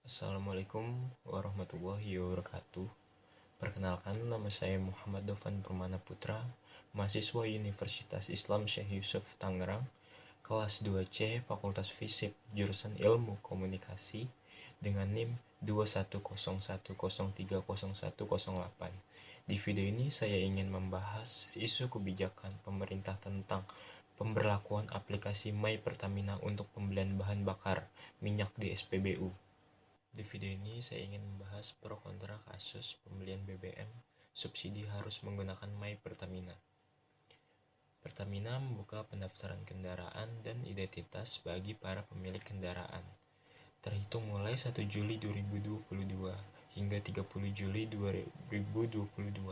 Assalamualaikum warahmatullahi wabarakatuh. Perkenalkan, nama saya Muhammad Dofan Permana Putra, mahasiswa Universitas Islam Syekh Yusuf Tangerang, kelas 2C Fakultas Fisip, jurusan Ilmu Komunikasi, dengan NIM 21010300108. Di video ini saya ingin membahas isu kebijakan pemerintah tentang pemberlakuan aplikasi My Pertamina untuk pembelian bahan bakar minyak di SPBU. Di video ini saya ingin membahas pro kontra kasus pembelian BBM subsidi harus menggunakan My Pertamina. Pertamina membuka pendaftaran kendaraan dan identitas bagi para pemilik kendaraan. Terhitung mulai 1 Juli 2022 hingga 30 Juli 2022.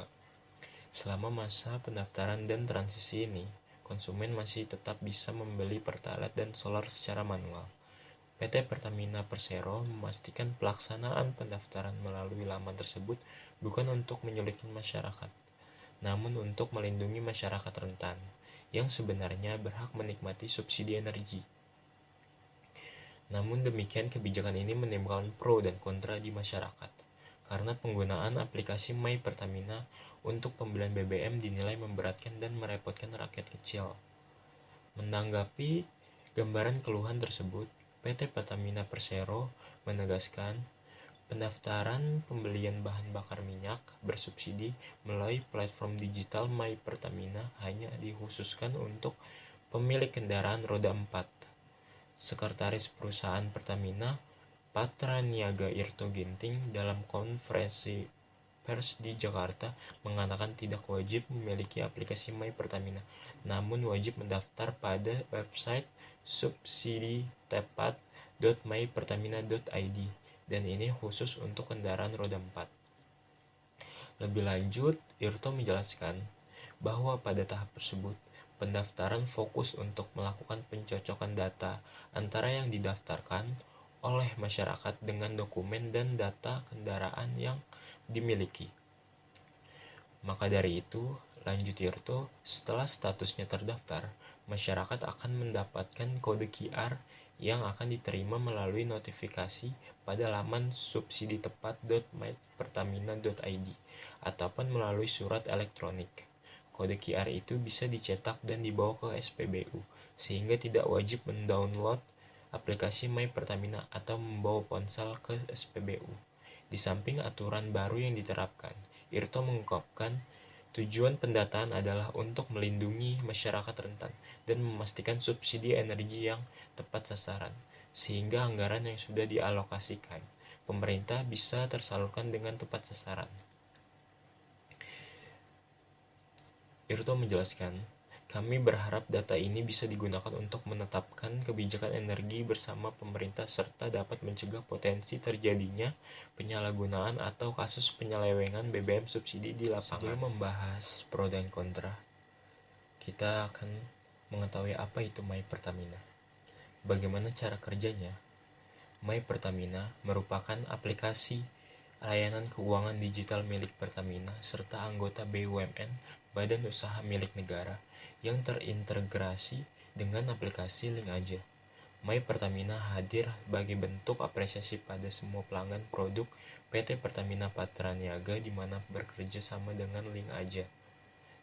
Selama masa pendaftaran dan transisi ini, konsumen masih tetap bisa membeli Pertalite dan solar secara manual. PT Pertamina Persero memastikan pelaksanaan pendaftaran melalui laman tersebut bukan untuk menyulitkan masyarakat, namun untuk melindungi masyarakat rentan, yang sebenarnya berhak menikmati subsidi energi. Namun demikian, kebijakan ini menimbulkan pro dan kontra di masyarakat, karena penggunaan aplikasi My Pertamina untuk pembelian BBM dinilai memberatkan dan merepotkan rakyat kecil. Menanggapi gambaran keluhan tersebut, PT Pertamina Persero menegaskan pendaftaran pembelian bahan bakar minyak bersubsidi melalui platform digital My Pertamina hanya dikhususkan untuk pemilik kendaraan roda 4. Sekretaris Perusahaan Pertamina, Patraniaga Irto Ginting, dalam konferensi pers di Jakarta mengatakan tidak wajib memiliki aplikasi My Pertamina, namun wajib mendaftar pada website subsidi-tepat.mypertamina.id, dan ini khusus untuk kendaraan roda 4. Lebih lanjut, Irto menjelaskan bahwa pada tahap tersebut, pendaftaran fokus untuk melakukan pencocokan data antara yang didaftarkan oleh masyarakat dengan dokumen dan data kendaraan yang dimiliki. Maka dari itu, lanjut Irto, setelah statusnya terdaftar, masyarakat akan mendapatkan kode QR yang akan diterima melalui notifikasi pada laman subsidi-tepat.mypertamina.id ataupun melalui surat elektronik. Kode QR itu bisa dicetak dan dibawa ke SPBU, sehingga tidak wajib mendownload aplikasi My Pertamina atau membawa ponsel ke SPBU. Di samping aturan baru yang diterapkan, Irto mengungkapkan tujuan pendataan adalah untuk melindungi masyarakat rentan dan memastikan subsidi energi yang tepat sasaran, sehingga anggaran yang sudah dialokasikan pemerintah bisa tersalurkan dengan tepat sasaran. Irto menjelaskan, kami berharap data ini bisa digunakan untuk menetapkan kebijakan energi bersama pemerintah serta dapat mencegah potensi terjadinya penyalahgunaan atau kasus penyelewengan BBM subsidi di lapangan. Sebelum membahas pro dan kontra, kita akan mengetahui apa itu My Pertamina. Bagaimana cara kerjanya? My Pertamina merupakan aplikasi layanan keuangan digital milik Pertamina serta anggota BUMN Badan Usaha Milik Negara yang terintegrasi dengan aplikasi Link Aja. My Pertamina hadir sebagai bentuk apresiasi pada semua pelanggan produk PT Pertamina Patraniaga di mana bekerja sama dengan Link Aja.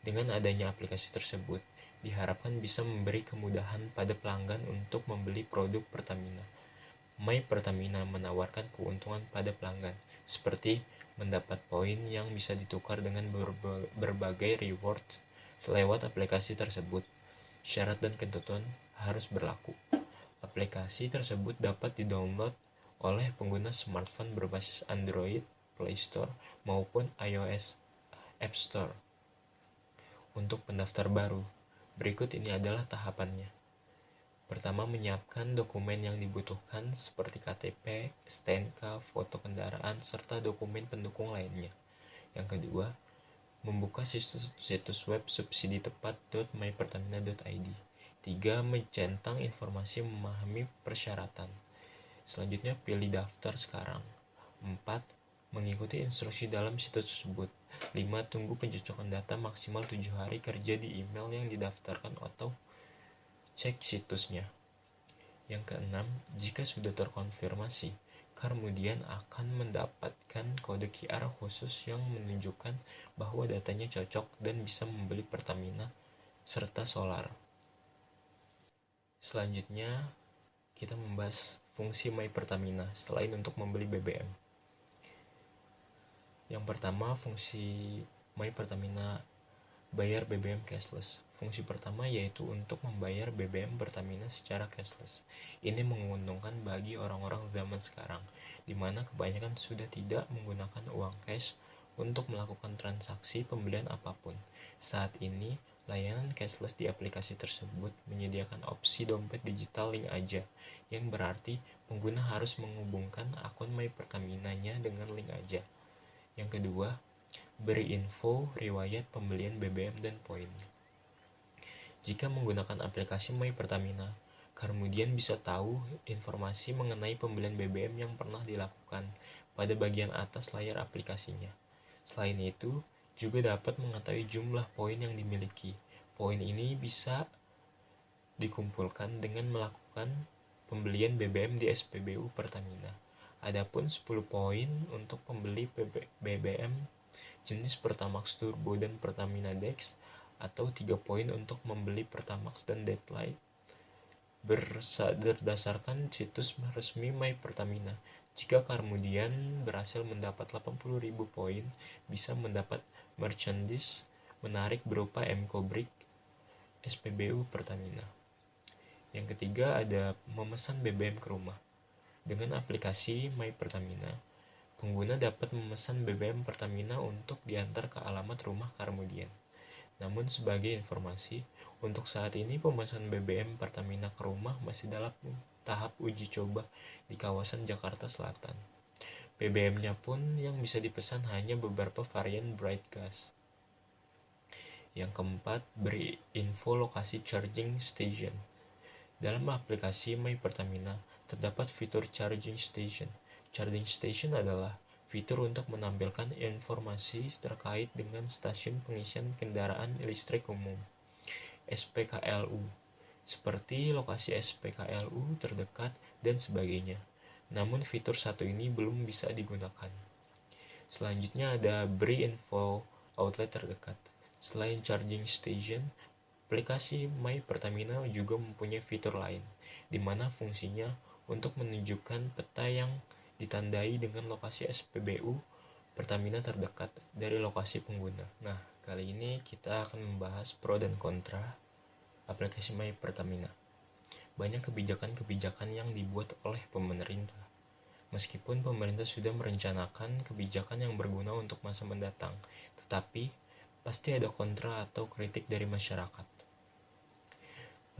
Dengan adanya aplikasi tersebut, diharapkan bisa memberi kemudahan pada pelanggan untuk membeli produk Pertamina. My Pertamina menawarkan keuntungan pada pelanggan, seperti mendapat poin yang bisa ditukar dengan berbagai reward lewat aplikasi tersebut. Syarat dan ketentuan harus berlaku. Aplikasi tersebut dapat didownload oleh pengguna smartphone berbasis Android Play Store maupun iOS App Store. Untuk pendaftar baru, berikut ini adalah tahapannya. Pertama, menyiapkan dokumen yang dibutuhkan seperti KTP, STNK, foto kendaraan, serta dokumen pendukung lainnya. Yang kedua, membuka situs web subsidi-tepat.mypertamina.id. 3. Mencentang informasi memahami persyaratan. Selanjutnya, pilih daftar sekarang. 4. Mengikuti instruksi dalam situs tersebut. 5. Tunggu pencocokan data maksimal 7 hari kerja di email yang didaftarkan atau cek situsnya. Yang keenam, jika sudah terkonfirmasi, kemudian akan mendapatkan kode QR khusus yang menunjukkan bahwa datanya cocok dan bisa membeli Pertamina serta solar. Selanjutnya, kita membahas fungsi My Pertamina selain untuk membeli BBM. Yang pertama, fungsi My Pertamina bayar BBM cashless. Fungsi pertama yaitu untuk membayar BBM Pertamina secara cashless. Ini menguntungkan bagi orang-orang zaman sekarang, di mana kebanyakan sudah tidak menggunakan uang cash untuk melakukan transaksi pembelian apapun. Saat ini, layanan cashless di aplikasi tersebut menyediakan opsi dompet digital link aja, yang berarti pengguna harus menghubungkan akun My Pertamina-nya dengan link aja. Yang kedua, beri info riwayat pembelian BBM dan poin. Jika menggunakan aplikasi My Pertamina, kemudian bisa tahu informasi mengenai pembelian BBM yang pernah dilakukan pada bagian atas layar aplikasinya. Selain itu, juga dapat mengetahui jumlah poin yang dimiliki. Poin ini bisa dikumpulkan dengan melakukan pembelian BBM di SPBU Pertamina. Adapun 10 poin untuk pembeli BBM jenis Pertamax Turbo dan Pertamina Dex, atau 3 poin untuk membeli Pertamax dan Deadlight berdasarkan situs resmi My Pertamina. Jika kemudian berhasil mendapat 80.000 poin, bisa mendapat merchandise menarik berupa MCO Brick SPBU Pertamina. Yang ketiga ada memesan BBM ke rumah. Dengan aplikasi My Pertamina, pengguna dapat memesan BBM Pertamina untuk diantar ke alamat rumah kemudian. Namun sebagai informasi, untuk saat ini pemesan BBM Pertamina ke rumah masih dalam tahap uji coba di kawasan Jakarta Selatan. BBM-nya pun yang bisa dipesan hanya beberapa varian Bright Gas. Yang keempat, beri info lokasi charging station. Dalam aplikasi My Pertamina, terdapat fitur charging station. Charging station adalah fitur untuk menampilkan informasi terkait dengan stasiun pengisian kendaraan listrik umum (SPKLU), seperti lokasi SPKLU terdekat dan sebagainya. Namun fitur satu ini belum bisa digunakan. Selanjutnya ada beri info outlet terdekat. Selain charging station, aplikasi My Pertamina juga mempunyai fitur lain, di mana fungsinya untuk menunjukkan peta yang ditandai dengan lokasi SPBU Pertamina terdekat dari lokasi pengguna. Nah, kali ini kita akan membahas pro dan kontra aplikasi My Pertamina. Banyak kebijakan-kebijakan yang dibuat oleh pemerintah. Meskipun pemerintah sudah merencanakan kebijakan yang berguna untuk masa mendatang, tetapi pasti ada kontra atau kritik dari masyarakat.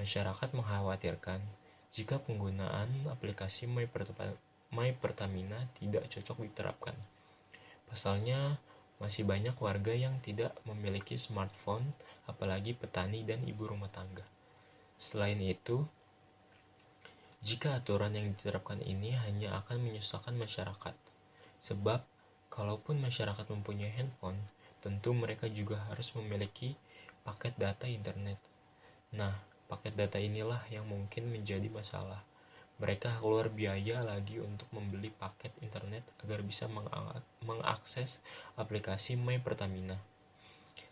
Masyarakat mengkhawatirkan jika penggunaan aplikasi My Pertamina tidak cocok diterapkan. Pasalnya, masih banyak warga yang tidak memiliki smartphone, apalagi petani dan ibu rumah tangga. Selain itu, jika aturan yang diterapkan ini hanya akan menyusahkan masyarakat. Sebab, kalaupun masyarakat mempunyai handphone, tentu mereka juga harus memiliki paket data internet. Nah, paket data inilah yang mungkin menjadi masalah. Mereka keluar biaya lagi untuk membeli paket internet agar bisa mengakses aplikasi My Pertamina.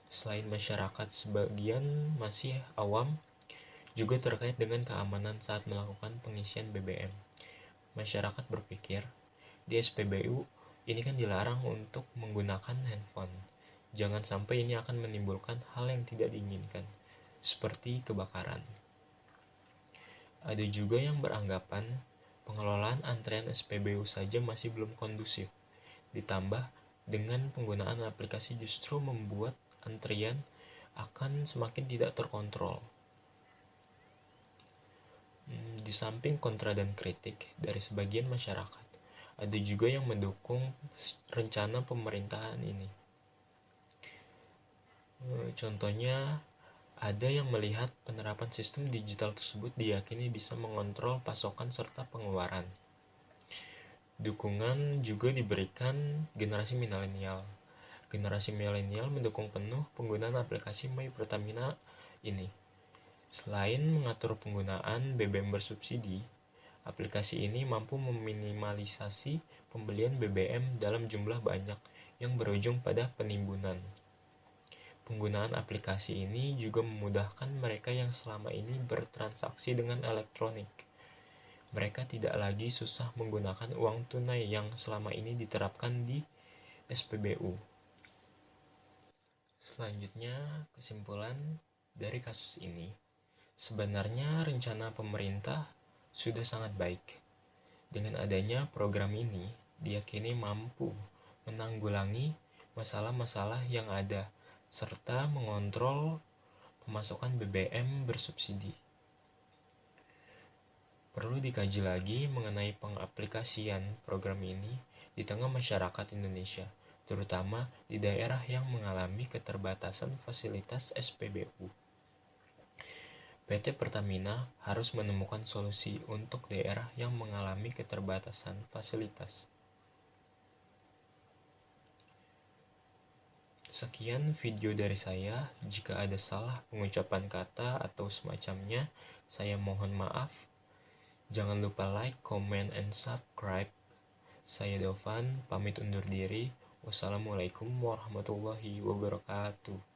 Selain masyarakat sebagian masih awam, juga terkait dengan keamanan saat melakukan pengisian BBM. Masyarakat berpikir, di SPBU ini kan dilarang untuk menggunakan handphone. Jangan sampai ini akan menimbulkan hal yang tidak diinginkan, seperti kebakaran. Ada juga yang beranggapan pengelolaan antrean SPBU saja masih belum kondusif. Ditambah dengan penggunaan aplikasi justru membuat antrian akan semakin tidak terkontrol. Di samping kontra dan kritik dari sebagian masyarakat, ada juga yang mendukung rencana pemerintahan ini. Contohnya, ada yang melihat penerapan sistem digital tersebut diyakini bisa mengontrol pasokan serta pengeluaran. Dukungan juga diberikan generasi milenial. Generasi milenial mendukung penuh penggunaan aplikasi My Pertamina ini. Selain mengatur penggunaan BBM bersubsidi, Aplikasi ini mampu meminimalisasi pembelian BBM dalam jumlah banyak yang berujung pada penimbunan. Penggunaan aplikasi ini juga memudahkan mereka yang selama ini bertransaksi dengan elektronik. Mereka tidak lagi susah menggunakan uang tunai yang selama ini diterapkan di SPBU. Selanjutnya, kesimpulan dari kasus ini. Sebenarnya rencana pemerintah sudah sangat baik. Dengan adanya program ini, diyakini mampu menanggulangi masalah-masalah yang ada, serta mengontrol pemasukan BBM bersubsidi. Perlu dikaji lagi mengenai pengaplikasian program ini di tengah masyarakat Indonesia, terutama di daerah yang mengalami keterbatasan fasilitas SPBU. PT Pertamina harus menemukan solusi untuk daerah yang mengalami keterbatasan fasilitas. Sekian video dari saya. Jika ada salah pengucapan kata atau semacamnya, saya mohon maaf. Jangan lupa like, comment, and subscribe. Saya Dovan, pamit undur diri. Wassalamualaikum warahmatullahi wabarakatuh.